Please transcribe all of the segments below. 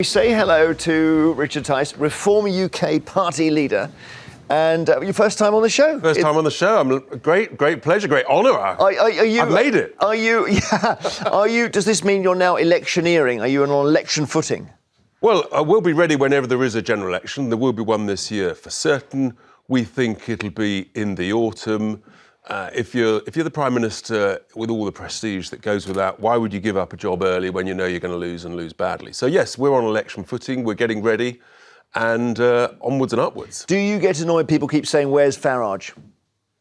We say hello to Richard Tice, Reform UK party leader, and your first time on the show. First time on the show. I'm great pleasure, great honour. I've made it. Are you? Yeah. Are you? Does this mean you're now electioneering? Are you on election footing? Well, we'll be ready whenever there is a general election. There will be one this year for certain. We think it'll be in the autumn. If you're the Prime Minister with all the prestige that goes with that, why would you give up a job early when you know you're going to lose and lose badly? So yes, we're on election footing. We're getting ready, and onwards and upwards. Do you get annoyed people keep saying, "Where's Farage"?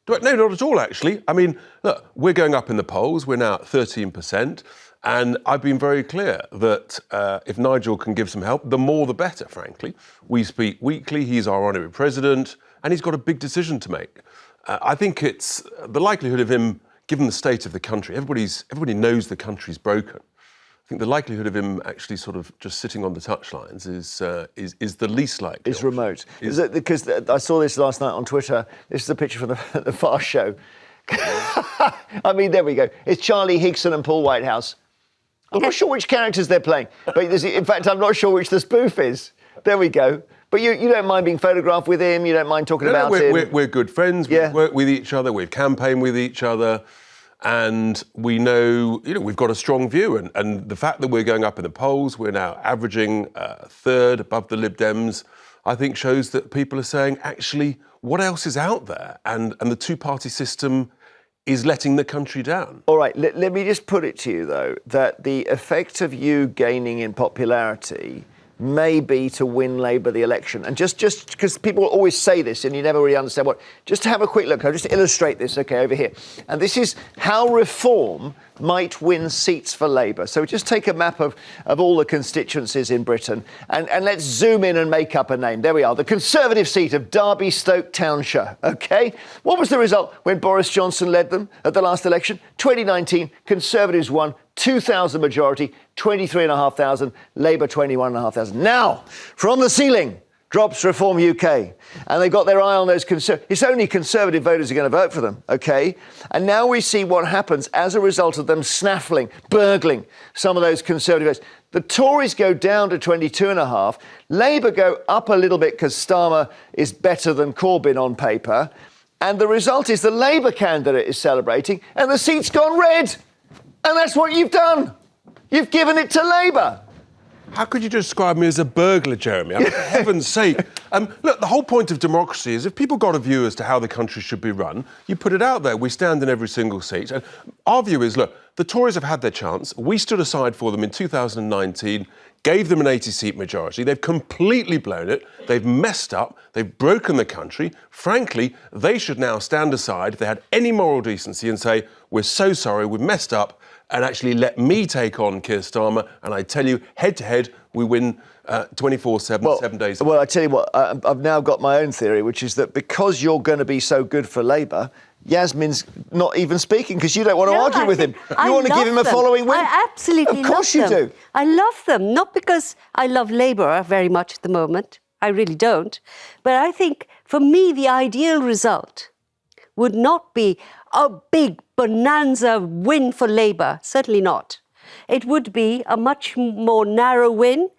No, not at all, actually. I mean, look, we're going up in the polls. We're now at 13%. And I've been very clear that if Nigel can give some help, the more the better, frankly. We speak weekly. He's our honorary president, and he's got a big decision to make. I think it's the likelihood of him, given the state of the country, everybody knows the country's broken. I think the likelihood of him actually sort of just sitting on the touchlines is the least likely. It's remote. Is it because I saw this last night on Twitter? This is a picture from the Fast Show. I mean, there we go. It's Charlie Higson and Paul Whitehouse. I'm not sure which characters they're playing, but in fact, I'm not sure which the spoof is. There we go. But you don't mind being photographed with him? You don't mind talking about him? We're good friends. Yeah. We work with each other. We've campaigned with each other. And we know, we've got a strong view. And the fact that we're going up in the polls, we're now averaging third above the Lib Dems, I think shows that people are saying, actually, what else is out there? And the two-party system is letting the country down. All right, let me just put it to you, though, that the effect of you gaining in popularity may be to win Labour the election. And just because people always say this and you never really understand what, just to have a quick look, I'll just illustrate this, okay, over here. And this is how Reform might win seats for Labour. So just take a map of all the constituencies in Britain and let's zoom in and make up a name. There we are, the Conservative seat of Derby Stoke Townshire, okay? What was the result when Boris Johnson led them at the last election? 2019, Conservatives won, 2,000 majority, 23,500, Labour 21,500. Now, from the ceiling drops Reform UK. And they've got their eye on those it's only Conservative voters who are going to vote for them, OK? And now we see what happens as a result of them snaffling, burgling some of those Conservative votes. The Tories go down to 22.5. Labour go up a little bit because Starmer is better than Corbyn on paper. And the result is the Labour candidate is celebrating and the seat's gone red. And that's what you've done. You've given it to Labour. How could you describe me as a burglar, Jeremy? I mean, for heaven's sake. Look, the whole point of democracy is if people got a view as to how the country should be run, you put it out there. We stand in every single seat. And our view is, look, the Tories have had their chance. We stood aside for them in 2019, gave them an 80-seat majority. They've completely blown it. They've messed up. They've broken the country. Frankly, they should now stand aside, if they had any moral decency, and say, we're so sorry, we've messed up, and actually let me take on Keir Starmer. And I tell you, head-to-head, we win 24/7, 7 days a week. Well, I tell you what, I've now got my own theory, which is that because you're going to be so good for Labour, Yasmin's not even speaking because you don't want to argue with him. You want to give him a following win. I absolutely love them. Of course you do. I love them, not because I love Labour very much at the moment. I really don't. But I think, for me, the ideal result would not be a big bonanza win for Labour. Certainly not. It would be a much more narrow win.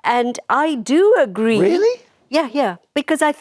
And I do agree. Really? Yeah. Because I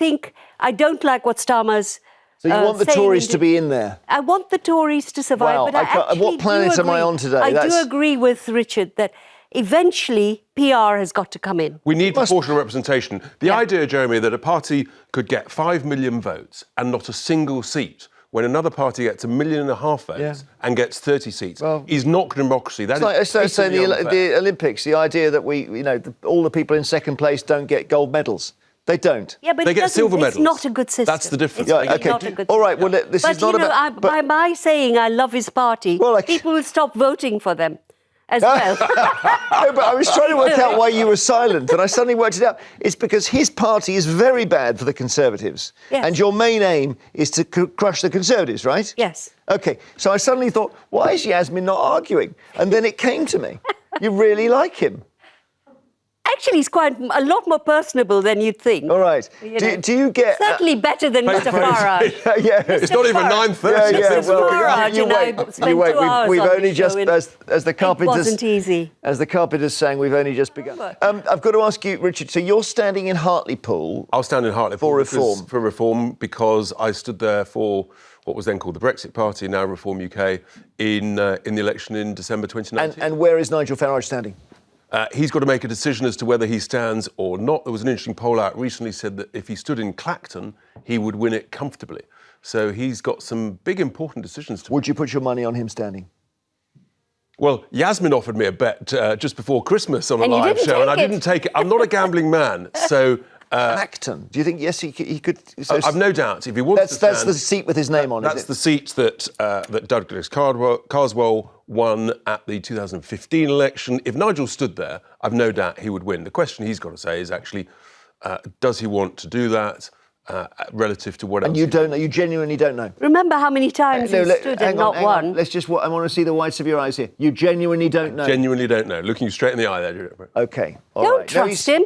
don't like what Starmer's So you want the Tories to be in there? I want the Tories to survive. Wow, but I actually what planet am I on today? I do agree with Richard that eventually PR has got to come in. We need proportional representation. The idea, Jeremy, that a party could get 5 million votes and not a single seat when another party gets 1.5 million votes and gets 30 seats is not democracy. It's like saying the Olympics, the idea that all the people in second place don't get gold medals. They don't. Yeah, but they get silver medals. It's not a good system. That's the difference. It's not a good system. All right, well, this is not about... But by saying I love his party, people will stop voting for them as well. No, but I was trying to work out why you were silent, and I suddenly worked it out. It's because his party is very bad for the Conservatives. Yes. And your main aim is to crush the Conservatives, right? Yes. OK, so I suddenly thought, why is Yasmin not arguing? And then it came to me. You really like him. Actually, he's quite a lot more personable than you'd think. All right. You know. Do you get... Certainly better than Mr. Farage. yeah. It's not even 9:30. Mr. Farage you and I wait. spent You wait. 2 hours We've on only this just, show and as the carpenters... It wasn't easy. As the carpenters sang, we've only just begun. I've got to ask you, Richard, so you're standing in Hartlepool. I'll stand in Hartlepool For reform. For reform, because I stood there for what was then called the Brexit Party, now Reform UK, in the election in December 2019. And where is Nigel Farage standing? He's got to make a decision as to whether he stands or not. There was an interesting poll out recently said that if he stood in Clacton, he would win it comfortably. So he's got some big, important decisions to make. Would you put your money on him standing? Well, Yasmin offered me a bet just before Christmas on a And you live didn't show, and I take it. didn't take it. I'm not a gambling man, so... Clacton. Do you think, yes, he could... So I've no doubt if he wants to that's stand... the seat with his name on, That's is it? the seat that Douglas Carswell won at the 2015 election. If Nigel stood there, I've no doubt he would win. The question he's got to say is actually, does he want to do that relative to what else? And you don't know, you genuinely don't know. Remember how many times he stood hang and not hang won? Let's just, I want to see the whites of your eyes here. You genuinely don't know. Genuinely don't know. Looking you straight in the eye there. Okay. all Don't right. trust him.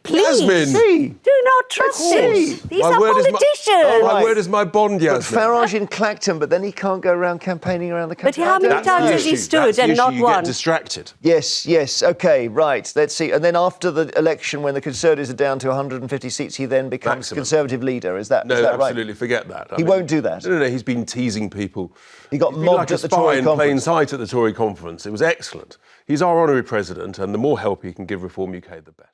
Please. Yasmin! See? Do not trust him. see. These My are word is my- politicians. My word is my bond, But Yasmin. Farage in Clacton, but then he can't go around campaigning around the country. how many I don't times know. has he stood That's the and issue. not You won? get distracted. Yes, okay, right. Let's see. And then after the election, when the Conservatives are down to 150 seats, he then becomes Maximum. Conservative leader. Is that No, right? absolutely, forget that. He won't do that. No, he's been teasing people. He got He's been mobbed like a at the spy Tory in plain conference. sight at the Tory conference. It was excellent. He's our honorary president, and the more help he can give Reform UK, the better.